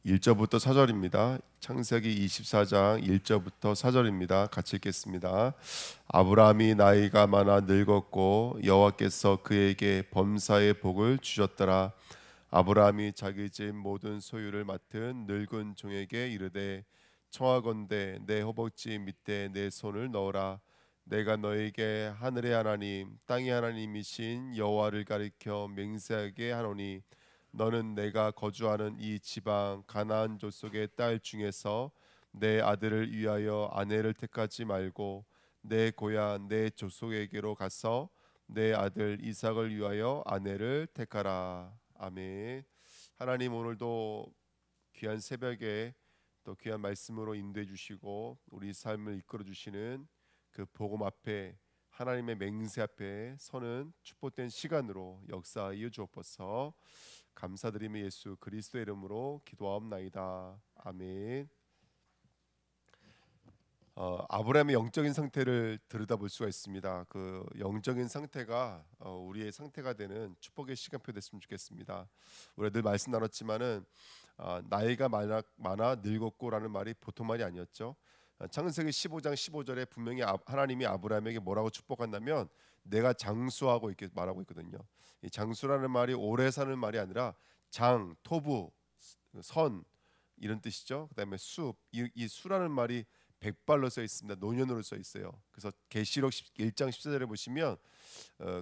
1절부터 4절입니다. 창세기 24장 1절부터 4절입니다. 같이 읽겠습니다. 아브라함이 나이가 많아 늙었고 여호와께서 그에게 범사의 복을 주셨더라. 아브라함이 자기 집 모든 소유를 맡은 늙은 종에게 이르되 청하건대 내 허벅지 밑에 내 손을 넣어라. 내가 너에게 하늘의 하나님 땅의 하나님이신 여호와를 가리켜 맹세하게 하노니 너는 내가 거주하는 이 지방 가나안 족속의 딸 중에서 내 아들을 위하여 아내를 택하지 말고 내 고향 내 족속에게로 가서 내 아들 이삭을 위하여 아내를 택하라. 아멘. 하나님, 오늘도 귀한 새벽에 또 귀한 말씀으로 인도해 주시고 우리 삶을 이끌어 주시는 그 복음 앞에, 하나님의 맹세 앞에 서는 축복된 시간으로 역사하여 주옵소서. 감사드리며 예수 그리스도의 이름으로 기도하옵나이다. 아멘. 아브라함의 영적인 상태를 들여다볼 수가 있습니다. 그 영적인 상태가 우리의 상태가 되는 축복의 시간표 됐으면 좋겠습니다. 우리가 늘 말씀 나눴지만은 나이가 많아 늙었고라는 말이 보통 말이 아니었죠. 창세기 15장 15절에 분명히 하나님이 아브라함에게 뭐라고 축복한다면 내가 장수하고 이렇게 말하고 있거든요. 이 장수라는 말이 오래 사는 말이 아니라 장, 토부, 선 이런 뜻이죠. 그다음에 숲, 이 수라는 말이 백발로 써 있습니다. 노년으로 써 있어요. 그래서 계시록 1장 14절에 보시면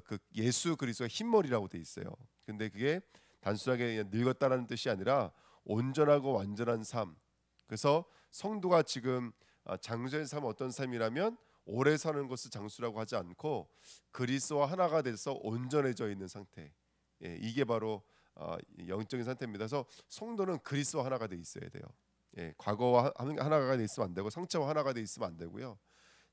그 예수 그리스도가 흰머리라고 돼 있어요. 근데 그게 단순하게 늙었다라는 뜻이 아니라 온전하고 완전한 삶. 그래서 성도가 지금 장수의 삶은 어떤 삶이라면 오래 사는 것을 장수라고 하지 않고 그리스도와 하나가 돼서 온전해져 있는 상태. 이게 바로 영적인 상태입니다. 그래서 성도는 그리스도와 하나가 돼 있어야 돼요. 과거와 하나가 돼 있으면 안 되고 상처와 하나가 돼 있으면 안 되고요.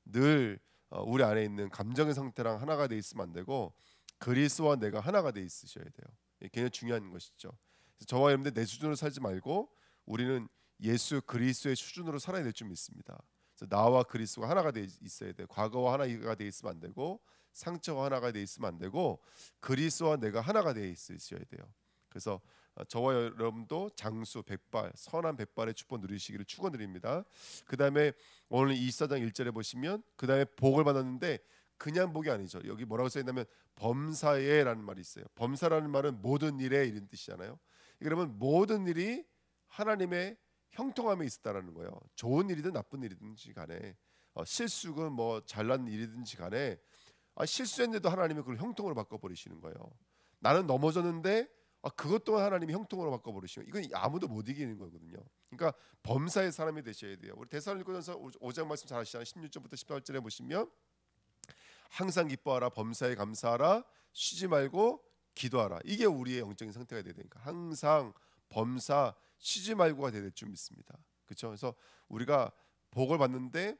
늘 우리 안에 있는 감정의 상태랑 하나가 돼 있으면 안 되고 그리스도와 내가 하나가 돼 있으셔야 돼요. 굉장히 중요한 것이죠. 그래서 저와 여러분들 내 수준으로 살지 말고 우리는 예수 그리스도의 수준으로 살아야 될 줄 믿습니다. 그래서 나와 그리스도가 하나가 돼 있어야 돼요. 과거와 하나가 돼 있으면 안 되고 상처와 하나가 돼 있으면 안 되고 그리스도와 내가 하나가 돼 있어야 돼요. 그래서 저와 여러분도 장수 백발, 선한 백발의 축복 누리시기를 축원드립니다. 그다음에 오늘 24장 1절에 보시면 그다음에 복을 받았는데 그냥 복이 아니죠. 여기 뭐라고 써 있냐면 범사에라는 말이 있어요. 범사라는 말은 모든 일에 이런 뜻이잖아요. 그러면 모든 일이 하나님의 형통함에 있었다라는 거예요. 좋은 일이든 나쁜 일이든지 간에 실수건 뭐 잘난 일이든지 간에 실수했는데도 하나님이 그걸 형통으로 바꿔버리시는 거예요. 나는 넘어졌는데 그것 또한 하나님이 형통으로 바꿔버리시면 이건 아무도 못 이기는 거거든요. 그러니까 범사의 사람이 되셔야 돼요. 우리 데살로니가서 5장 말씀 잘 아시잖아요. 16절부터 18절에 보시면 항상 기뻐하라, 범사에 감사하라, 쉬지 말고 기도하라. 이게 우리의 영적인 상태가 돼야 되니까 항상 범사 쉬지 말고가 돼야 될 줄 믿습니다. 그렇죠? 그래서 우리가 복을 받는데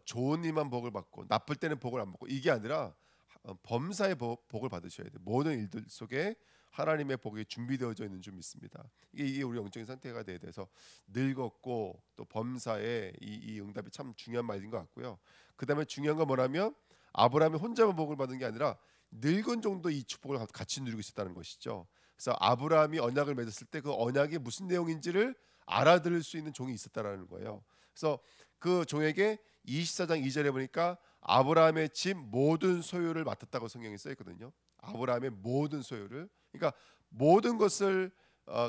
좋은 일만 복을 받고 나쁠 때는 복을 안 받고 이게 아니라 범사의 복을 받으셔야 돼요. 모든 일들 속에 하나님의 복이 준비되어져 있는 줄 믿습니다. 이게 우리 영적인 상태가 돼야 돼서 늙었고 또 범사의 이 응답이 참 중요한 말인 것 같고요. 그 다음에 중요한 건 뭐냐면 아브라함이 혼자만 복을 받은 게 아니라 늙은 정도 이 축복을 같이 누리고 있었다는 것이죠. 그래서 아브라함이 언약을 맺었을 때 그 언약이 무슨 내용인지를 알아들을 수 있는 종이 있었다라는 거예요. 그래서 그 종에게 24장 2절에 보니까 아브라함의 집 모든 소유를 맡았다고 성경에 써 있거든요. 아브라함의 모든 소유를, 그러니까 모든 것을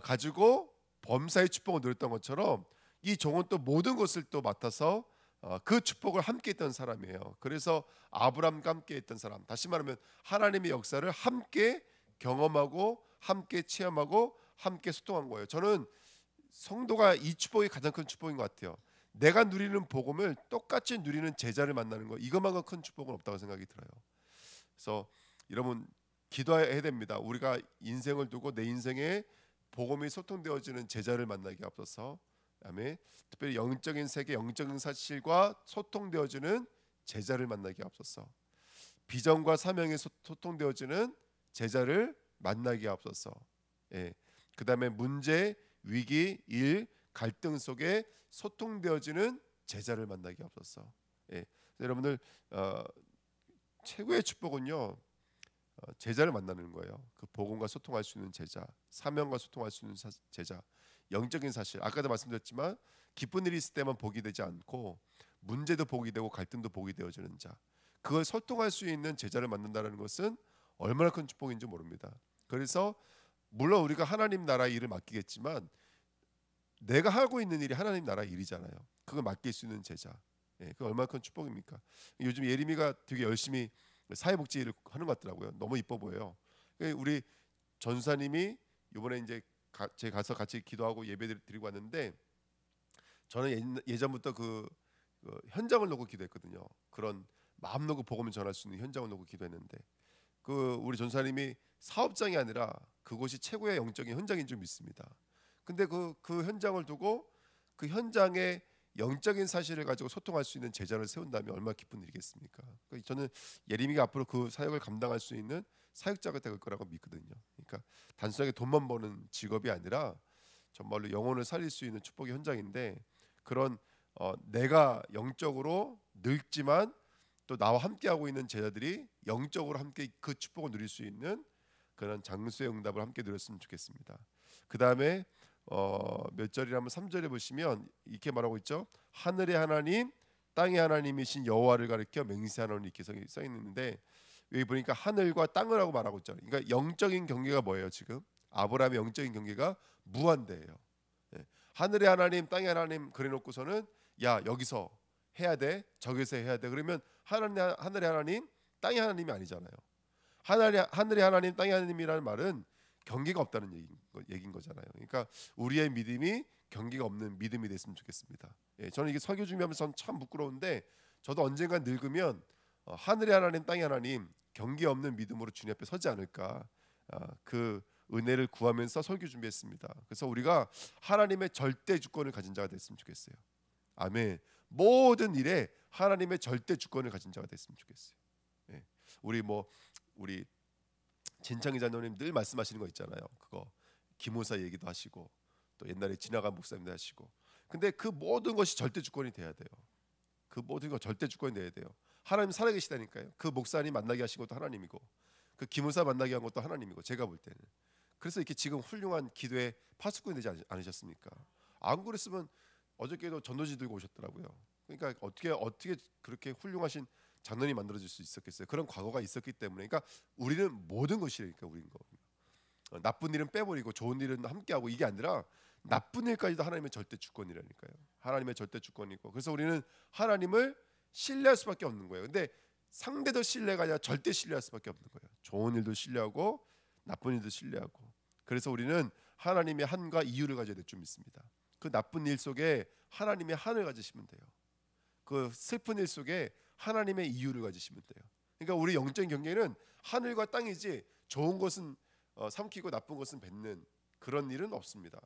가지고 범사의 축복을 누렸던 것처럼 이 종은 또 모든 것을 또 맡아서 그 축복을 함께했던 사람이에요. 그래서 아브라함과 함께했던 사람, 다시 말하면 하나님의 역사를 함께 경험하고 함께 체험하고 함께 소통한 거예요. 저는 성도가 이 축복이 가장 큰 축복인 것 같아요. 내가 누리는 복음을 똑같이 누리는 제자를 만나는 거, 이것만큼 큰 축복은 없다고 생각이 들어요. 그래서 여러분 기도해야 됩니다. 우리가 인생을 두고 내 인생에 복음이 소통되어지는 제자를 만나기 앞서서, 그다음에 특별히 영적인 세계, 영적인 사실과 소통되어지는 제자를 만나기 앞서서, 비전과 사명에 소통되어지는 제자를 만나기 앞서서, 그다음에 문제, 위기, 일, 갈등 속에 소통되어지는 제자를 만나기 앞서서, 여러분들 최고의 축복은요 제자를 만나는 거예요. 그 복음과 소통할 수 있는 제자, 사명과 소통할 수 있는 제자. 영적인 사실. 아까도 말씀드렸지만 기쁜 일이 있을 때만 복이 되지 않고 문제도 복이 되고 갈등도 복이 되어지는 자. 그걸 소통할 수 있는 제자를 만든다는 것은 얼마나 큰 축복인지 모릅니다. 그래서 물론 우리가 하나님 나라 일을 맡기겠지만 내가 하고 있는 일이 하나님 나라 일이잖아요. 그걸 맡길 수 있는 제자. 예, 그 얼마나 큰 축복입니까? 요즘 예림이가 되게 열심히 사회복지 일을 하는 것 같더라고요. 너무 이뻐 보여요. 우리 전사님이 이번에 이제 제가 가서 같이 기도하고 예배 드리고 왔는데 저는 예전부터 그 현장을 놓고 기도했거든요. 그런 마음 놓고 복음을 전할 수 있는 현장을 놓고 기도했는데 그 우리 전사님이 사업장이 아니라 그곳이 최고의 영적인 현장인 줄 믿습니다. 근데 그 현장을 두고 그 현장에 영적인 사실을 가지고 소통할 수 있는 제자를 세운다면 얼마나 기쁜 일이겠습니까? 저는 예림이가 앞으로 그 사역을 감당할 수 있는 사역자가 될 거라고 믿거든요. 그러니까 단순하게 돈만 버는 직업이 아니라 정말로 영혼을 살릴 수 있는 축복의 현장인데 그런 내가 영적으로 늙지만 또 나와 함께하고 있는 제자들이 영적으로 함께 그 축복을 누릴 수 있는 그런 장수의 응답을 함께 누렸으면 좋겠습니다. 그 다음에 몇 절이라면 3절에 보시면 이렇게 말하고 있죠. 하늘의 하나님 땅의 하나님이신 여호와를 가리켜 맹세하노니 이렇게 써 있는데 여기 보니까 하늘과 땅을 하고 말하고 있죠. 그러니까 영적인 경계가 뭐예요? 지금 아브라함의 영적인 경계가 무한대예요. 예. 하늘의 하나님 땅의 하나님 그래놓고서는 야 여기서 해야 돼 저기서 해야 돼 그러면 하늘의 하나님 땅의 하나님이 아니잖아요. 하늘의 하나님 땅의 하나님이라는 말은 경계가 없다는 얘기인 거잖아요. 그러니까 우리의 믿음이 경계가 없는 믿음이 됐으면 좋겠습니다. 예, 저는 이게 설교 준비하면서 참 부끄러운데 저도 언젠가 늙으면 하늘의 하나님 땅의 하나님 경계 없는 믿음으로 주님 앞에 서지 않을까 그 은혜를 구하면서 설교 준비했습니다. 그래서 우리가 하나님의 절대 주권을 가진 자가 됐으면 좋겠어요. 아멘. 모든 일에 하나님의 절대 주권을 가진 자가 됐으면 좋겠어요. 예. 우리 진창희 자녀님 늘 말씀하시는 거 있잖아요. 그거 기무사 얘기도 하시고 또 옛날에 지나간 목사님도 하시고. 근데 그 모든 것이 절대 주권이 돼야 돼요. 그 모든 거 절대 주권이 돼야 돼요. 하나님 살아계시다니까요. 그 목사님 만나게 하신 것도 하나님이고 그 기무사 만나게 한 것도 하나님이고 제가 볼 때는. 그래서 이렇게 지금 훌륭한 기도에 파수꾼이 되지 않으셨습니까? 안 그랬으면 어저께도 전도지 들고 오셨더라고요. 그러니까 어떻게 그렇게 훌륭하신 장로님 만들어질 수 있었겠어요? 그런 과거가 있었기 때문에. 그러니까 우리는 모든 것이니까 우리인 거. 나쁜 일은 빼버리고 좋은 일은 함께하고 이게 아니라 나쁜 일까지도 하나님의 절대 주권이라니까요. 하나님의 절대 주권이고 그래서 우리는 하나님을 신뢰할 수밖에 없는 거예요. 근데 상대도 신뢰가 아니라 절대 신뢰할 수밖에 없는 거예요. 좋은 일도 신뢰하고 나쁜 일도 신뢰하고 그래서 우리는 하나님의 한과 이유를 가져야 될 줄 믿습니다. 그 나쁜 일 속에 하나님의 한을 가지시면 돼요. 그 슬픈 일 속에 하나님의 이유를 가지시면 돼요. 그러니까 우리 영적인 경계는 하늘과 땅이지 좋은 것은 삼키고 나쁜 것은 뱉는 그런 일은 없습니다.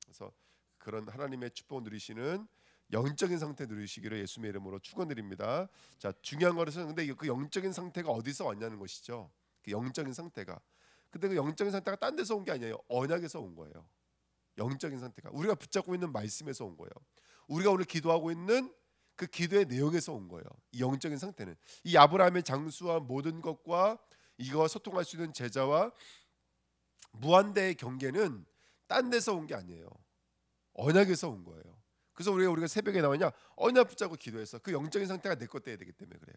그래서 그런 하나님의 축복을 누리시는 영적인 상태 누리시기를 예수님의 이름으로 축원드립니다. 자, 중요한 것은 근데 그 영적인 상태가 어디서 왔냐는 것이죠. 그 영적인 상태가. 근데 그 영적인 상태가 딴 데서 온 게 아니에요. 언약에서 온 거예요. 영적인 상태가 우리가 붙잡고 있는 말씀에서 온 거예요. 우리가 오늘 기도하고 있는 그 기도의 내용에서 온 거예요. 이 영적인 상태는 이 아브라함의 장수와 모든 것과 이거와 소통할 수 있는 제자와 무한대의 경계는 딴 데서 온 게 아니에요. 언약에서 온 거예요. 그래서 우리가 새벽에 나오냐 언약 붙잡고 기도해서 그 영적인 상태가 내 것 돼야 되기 때문에 그래요.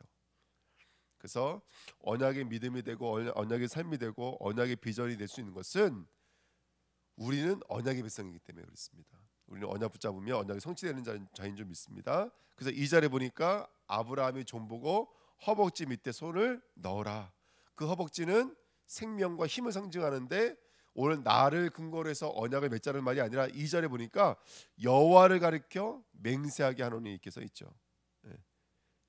그래서 언약의 믿음이 되고 언약의 삶이 되고 언약의 비전이 될 수 있는 것은 우리는 언약의 백성이기 때문에 그렇습니다. 우리는 언약 붙잡으면 언약이 성취되는 자인 줄 믿습니다. 그래서 이 절에 보니까 아브라함이 종 보고 허벅지 밑에 손을 넣어라. 그 허벅지는 생명과 힘을 상징하는데 오늘 나를 근거로 해서 언약을 맺자는 말이 아니라 이 절에 보니까 여호와를 가리켜 맹세하게 하노니 이렇게 써 있죠.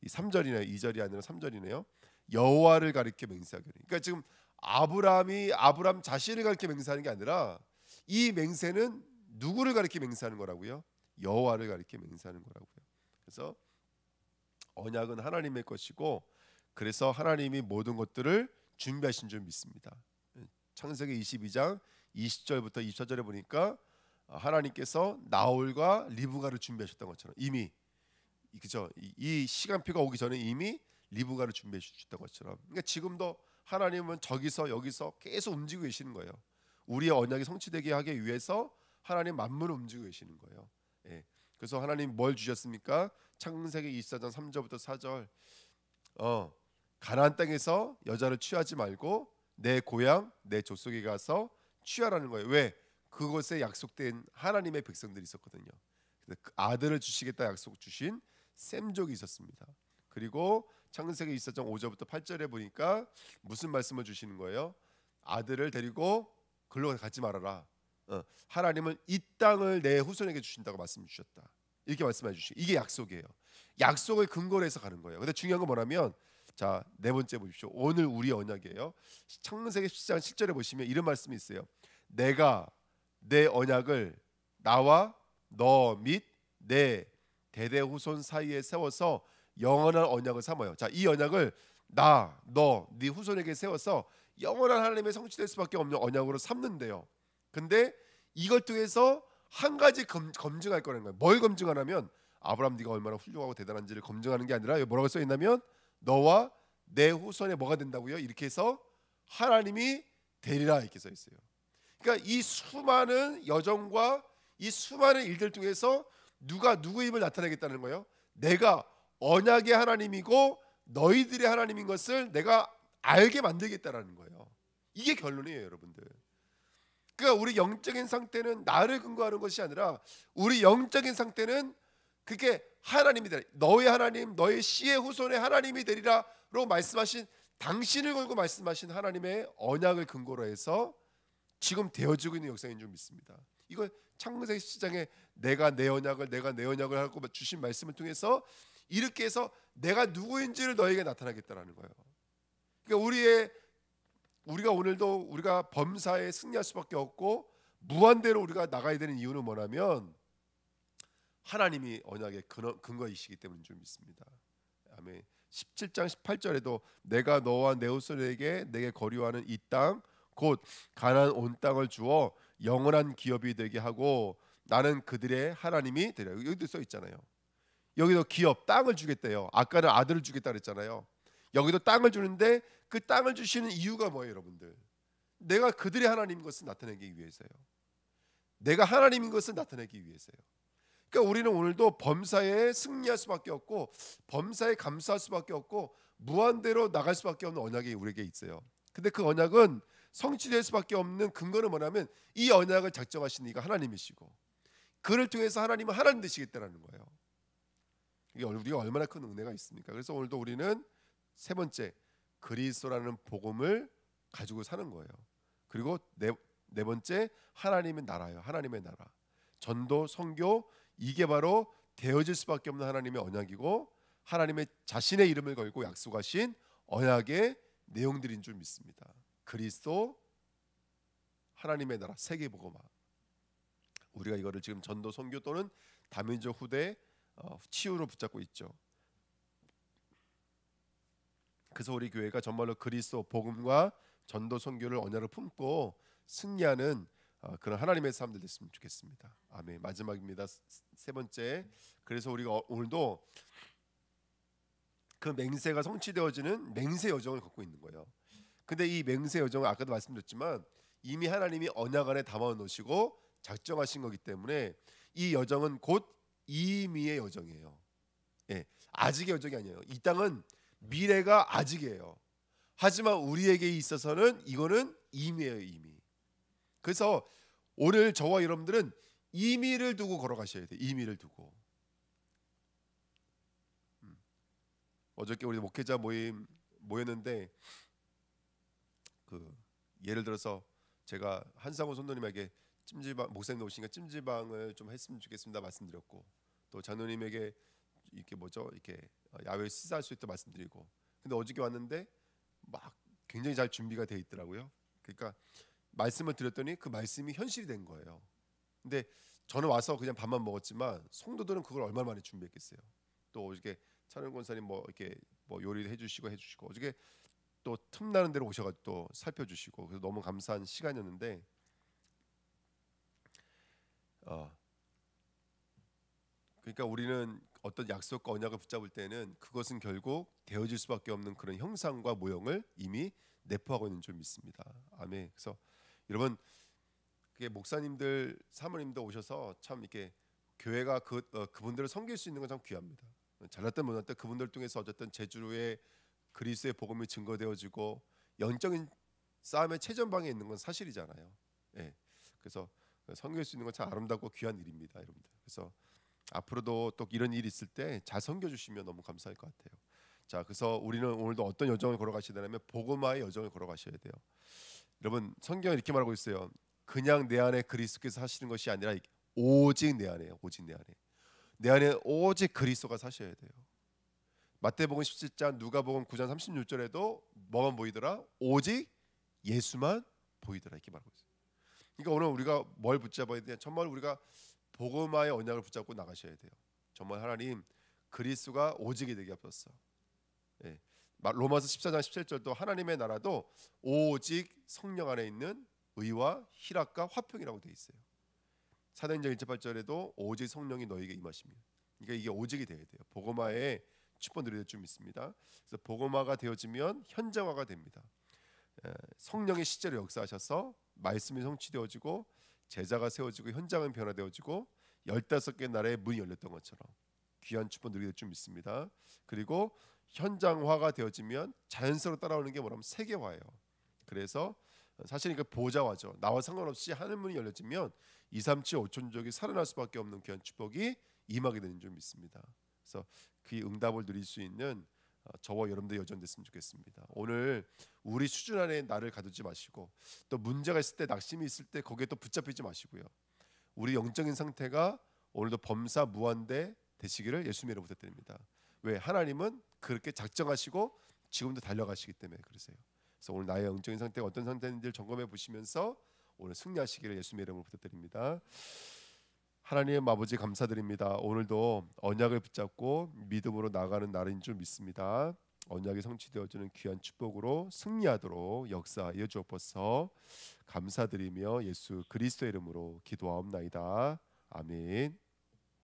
이 3절이네요. 2절이 아니라 3절이네요. 여호와를 가리켜 맹세하게. 그러니까 지금 아브라함 자신을 가리켜 맹세하는 게 아니라 이 맹세는 누구를 가리켜 맹세하는 거라고요? 여호와를 가리켜 맹세하는 거라고요. 그래서 언약은 하나님의 것이고 그래서 하나님이 모든 것들을 준비하신 줄 믿습니다. 창세기 22장 20절부터 24절에 보니까 하나님께서 나홀과 리브가를 준비하셨던 것처럼 이미 그죠? 이 시간표가 오기 전에 이미 리브가를 준비해 주셨던 것처럼 그러니까 지금도 하나님은 저기서 여기서 계속 움직이고 계시는 거예요. 우리의 언약이 성취되게 하기 위해서 하나님 만물을 움직이고 계시는 거예요. 예. 그래서 하나님 뭘 주셨습니까? 창세기 24장 3절부터 4절. 가나안 땅에서 여자를 취하지 말고 내 고향 내 족속에 가서 취하라는 거예요. 왜? 그곳에 약속된 하나님의 백성들이 있었거든요. 그래서 그 아들을 주시겠다 약속 주신 셈족이 있었습니다. 그리고 창세기 24장 5절부터 8절에 보니까 무슨 말씀을 주시는 거예요? 아들을 데리고 글로 가지 말아라. 하나님은 이 땅을 내 후손에게 주신다고 말씀 주셨다. 이렇게 말씀해 주시고 이게 약속이에요. 약속을 근거로 해서 가는 거예요. 근데 중요한 건 뭐냐면 자, 네 번째 보십시오. 오늘 우리 언약이에요. 창세기 10장 10절에 보시면 이런 말씀이 있어요. 내가 내 언약을 나와 너 및 내 대대 후손 사이에 세워서 영원한 언약을 삼아요. 자, 이 언약을 나, 너, 네 후손에게 세워서 영원한 하나님의 성취될 수밖에 없는 언약으로 삼는데요. 근데 이걸 통해서 한 가지 검증할 거라는 거예요. 뭘 검증하냐면 아브라함 네가 얼마나 훌륭하고 대단한지를 검증하는 게 아니라 뭐라고 써 있냐면 너와 내 후손에 뭐가 된다고요? 이렇게 해서 하나님이 되리라 이렇게 써 있어요. 그러니까 이 수많은 여정과 이 수많은 일들 중에서 누가 누구의 힘을 나타내겠다는 거예요. 내가 언약의 하나님이고 너희들의 하나님인 것을 내가 알게 만들겠다라는 거예요. 이게 결론이에요, 여러분들. 그러니까 우리 영적인 상태는 나를 근거하는 것이 아니라 우리 영적인 상태는 그게 하나님이 되리라. 너의 하나님, 너의 씨의 후손의 하나님이 되리라로 말씀하신 당신을 걸고 말씀하신 하나님의 언약을 근거로 해서 지금 되어지고 있는 역사인 줄 믿습니다. 이걸 창세기 10장에 내가 내 언약을 하고 주신 말씀을 통해서 이렇게 해서 내가 누구인지를 너에게 나타나겠다라는 거예요. 그러니까 우리가 오늘도 우리가 범사에 승리할 수밖에 없고 무한대로 우리가 나가야 되는 이유는 뭐냐면 하나님이 언약의 근거이시기 때문인 줄 믿습니다. 아멘. 17장 18절에도 내가 너와 내 후손에게 내게 거류하는 이 땅 곧 가나안 온 땅을 주어 영원한 기업이 되게 하고 나는 그들의 하나님이 되리라. 여기도 써 있잖아요. 여기도 기업 땅을 주겠대요. 아까는 아들을 주겠다 그랬잖아요. 여기도 땅을 주는데 그 땅을 주시는 이유가 뭐예요, 여러분들? 내가 그들의 하나님인 것을 나타내기 위해서요. 내가 하나님인 것을 나타내기 위해서요. 그러니까 우리는 오늘도 범사에 승리할 수밖에 없고 범사에 감사할 수밖에 없고 무한대로 나갈 수밖에 없는 언약이 우리에게 있어요. 근데 그 언약은 성취될 수밖에 없는 근거는 뭐냐면 이 언약을 작정하신 이가 하나님이시고 그를 통해서 하나님은 하나님 되시겠다라는 거예요. 이게 우리가 얼마나 큰 은혜가 있습니까? 그래서 오늘도 우리는 세 번째 그리스도라는 복음을 가지고 사는 거예요. 그리고 네 번째 하나님의 나라예요. 하나님의 나라. 전도, 선교 이게 바로 되어질 수밖에 없는 하나님의 언약이고 하나님의 자신의 이름을 걸고 약속하신 언약의 내용들인 줄 믿습니다. 그리스도, 하나님의 나라, 세계복음화. 우리가 이거를 지금 전도, 선교 또는 다민족 후대 치유로 붙잡고 있죠. 그래서 우리 교회가 정말로 그리스도 복음과 전도, 선교를 언약을 품고 승리하는 그런 하나님의 사람들 됐으면 좋겠습니다. 아멘. 마지막입니다. 세 번째. 그래서 우리가 오늘도 그 맹세가 성취되어지는 맹세 여정을 걷고 있는 거예요. 근데 이 맹세 여정은 아까도 말씀드렸지만 이미 하나님이 언약 안에 담아 놓으시고 작정하신 거기 때문에 이 여정은 곧 이미의 여정이에요. 예, 아직의 여정이 아니에요. 이 땅은 미래가 아직이에요. 하지만 우리에게 있어서는 이거는 이미예요, 이미. 그래서 오늘 저와 여러분들은 이미를 두고 걸어가셔야 돼요. 이미를 두고. 어저께 우리 목회자 모였는데 예를 들어서 제가 한상호 선도님에게 찜질방 목사님 오시니까 찜질방을 좀 했으면 좋겠습니다 말씀드렸고 또 장로님에게 이렇게 야외 시사할 수 있도록 말씀드리고 근데 어저께 왔는데 막 굉장히 잘 준비가 돼 있더라고요. 그러니까 말씀을 드렸더니 그 말씀이 현실이 된 거예요. 근데 저는 와서 그냥 밥만 먹었지만 성도들은 그걸 얼마나 많이 준비했겠어요. 또 어저께 찬원 권사님 이렇게 요리도 해주시고 어저께 또 틈나는 대로 오셔가지고 또 살펴주시고 그래서 너무 감사한 시간이었는데 그러니까 우리는 어떤 약속과 언약을 붙잡을 때는 그것은 결국 되어질 수밖에 없는 그런 형상과 모형을 이미 내포하고 있는 줄 믿습니다. 아멘. 그래서 여러분 그게 목사님들, 사모님들 오셔서 참 이렇게 교회가 그분들을 섬길 수 있는 건 참 귀합니다. 잘났든 못났든 그분들 통해서 어쨌든 제주의 그리스도의 복음이 증거되어지고 영적인 싸움의 최전방에 있는 건 사실이잖아요. 예. 그래서 섬길 수 있는 건 참 아름답고 귀한 일입니다, 여러분들. 그래서 앞으로도 또 이런 일이 있을 때 잘 섬겨 주시면 너무 감사할 것 같아요. 자, 그래서 우리는 오늘도 어떤 여정을 걸어가시려면 복음화의 여정을 걸어가셔야 돼요. 여러분, 성경이 이렇게 말하고 있어요. 그냥 내 안에 그리스도께서 사시는 것이 아니라 오직 내 안에요. 오직 내 안에. 내 안에 오직 그리스도가 사셔야 돼요. 마태복음 17장, 누가복음 9장 36절에도 뭐만 보이더라? 오직 예수만 보이더라, 이렇게 말하고 있어요. 그러니까 오늘 우리가 뭘 붙잡아야 돼요? 정말 우리가 복음화의 언약을 붙잡고 나가셔야 돼요. 정말 하나님 그리스도가 오직이 되게 하옵소서. 예. 로마서 14장 17절도 하나님의 나라도 오직 성령 안에 있는 의와 희락과 화평이라고 되어 있어요. 사도행전 1장 8절에도 오직 성령이 너에게 임하십니다. 그러니까 이게 오직이 돼야 돼요. 복음화의 축복 누릴 줄 믿습니다. 그래서 복음화가 되어지면 현장화가 됩니다. 성령의 실제로 역사하셔서 말씀이 성취되어지고 제자가 세워지고 현장은 변화되어지고 15개 나라의 문이 열렸던 것처럼 귀한 축복 누리게 될 줄 믿습니다. 그리고 현장화가 되어지면 자연스럽게 따라오는 게 뭐냐면 세계화예요. 그래서 사실 이게 보좌화죠. 나와 상관없이 하늘 문이 열려지면 2, 3, 7, 5천족이 살아날 수밖에 없는 귀한 축복이 임하게 되는 줄 믿습니다. 그래서 그 응답을 누릴 수 있는 저와 여러분들 여정 됐으면 좋겠습니다. 오늘 우리 수준 안에 나를 가두지 마시고 또 문제가 있을 때 낙심이 있을 때 거기에 또 붙잡히지 마시고요. 우리 영적인 상태가 오늘도 범사 무한대 되시기를 예수님의 이름으로 부탁드립니다. 왜? 하나님은 그렇게 작정하시고 지금도 달려가시기 때문에 그러세요. 그래서 오늘 나의 영적인 상태가 어떤 상태인지를 점검해 보시면서 오늘 승리하시기를 예수님의 이름으로 부탁드립니다. 하나님 아버지 감사드립니다. 오늘도 언약을 붙잡고 믿음으로 나가는 날인 줄 믿습니다. 언약이 성취되어지는 귀한 축복으로 승리하도록 역사하여 주옵소서. 감사드리며 예수 그리스도의 이름으로 기도하옵나이다. 아멘.